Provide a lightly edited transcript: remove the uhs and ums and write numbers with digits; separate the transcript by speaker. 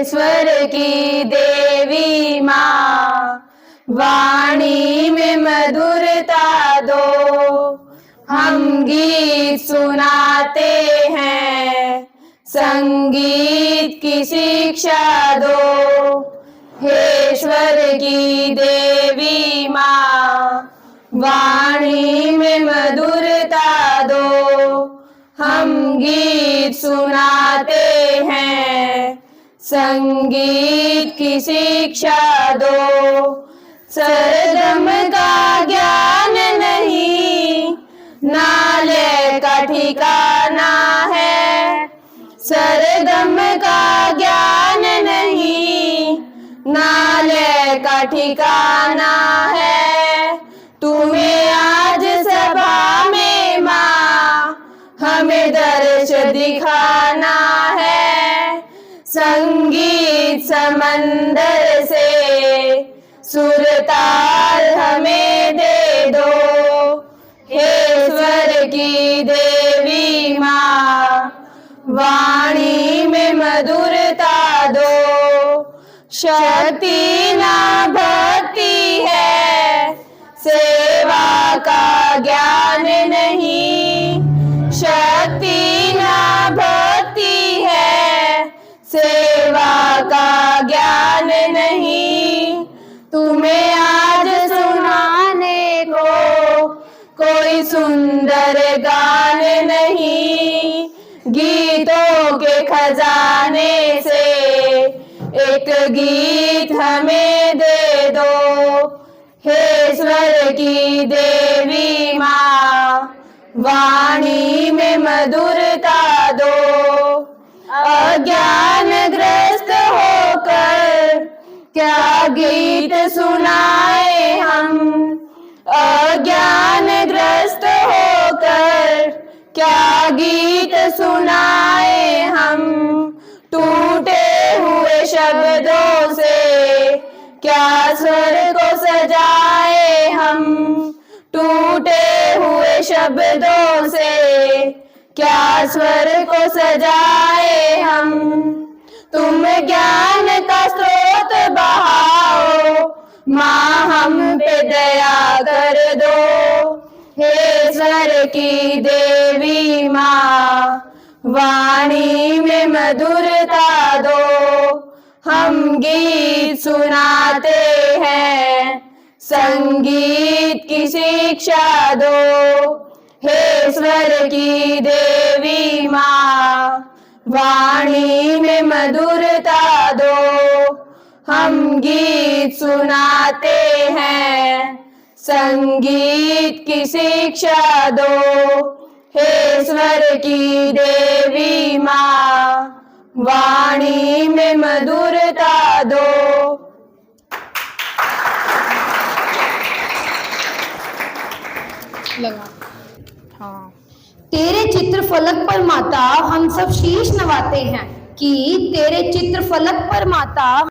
Speaker 1: स्वर की देवी माँ, वाणी में मधुरता दो। हम गीत सुनाते हैं, संगीत की शिक्षा दो। हे स्वर की देवी माँ, वाणी में मधुरता दो। हम गीत सुनाते हैं, संगीत की शिक्षा दो। सरगम का ज्ञान नहीं, नाले का ठिकाना है। सरगम का ज्ञान नहीं, नाले का ठिकाना है। तुम्हें आज सभा में माँ, हमें दर्श दिखाना है। संगीत समंदर से सुरताल हमें दे दो। हे स्वर की देवी माँ, वाणी में मधुरता दो। शक्ति ना भक्ति है, सेवा का ज्ञान नहीं। शक्ति ना भक्ति है, सेवा का ज्ञान नहीं। तुम्हें आज सुनाने को कोई सुंदर गान नहीं। गीतों के खजाने से एक गीत हमें दे दो। हे स्वर की देवी माँ, वाणी में मधुरता दो। अज्ञान ग्रस्त होकर क्या गीत सुनाए हम। अज्ञान ग्रस्त होकर क्या गीत सुनाए हम। टूटे हुए शब्दों से क्या स्वर को सजाए हम। टूटे हुए शब्दों से क्या स्वर को सजाए हम। तुम ज्ञान का स्रोत बहाओ, माँ हम पे दया कर दो। हे स्वर की देवी माँ, वाणी में मधुरता दो। हम गीत सुनाते हैं, संगीत की शिक्षा दो। हे स्वर की देवी माँ, वाणी में मधुरता दो। हम गीत सुनाते हैं, संगीत की शिक्षा दो। हे स्वर की देवी माँ, वाणी में मधुरता दो।
Speaker 2: लगा। हाँ।
Speaker 3: तेरे चित्र फलक पर माता हम सब शीश नवाते हैं, कि तेरे चित्र फलक पर माता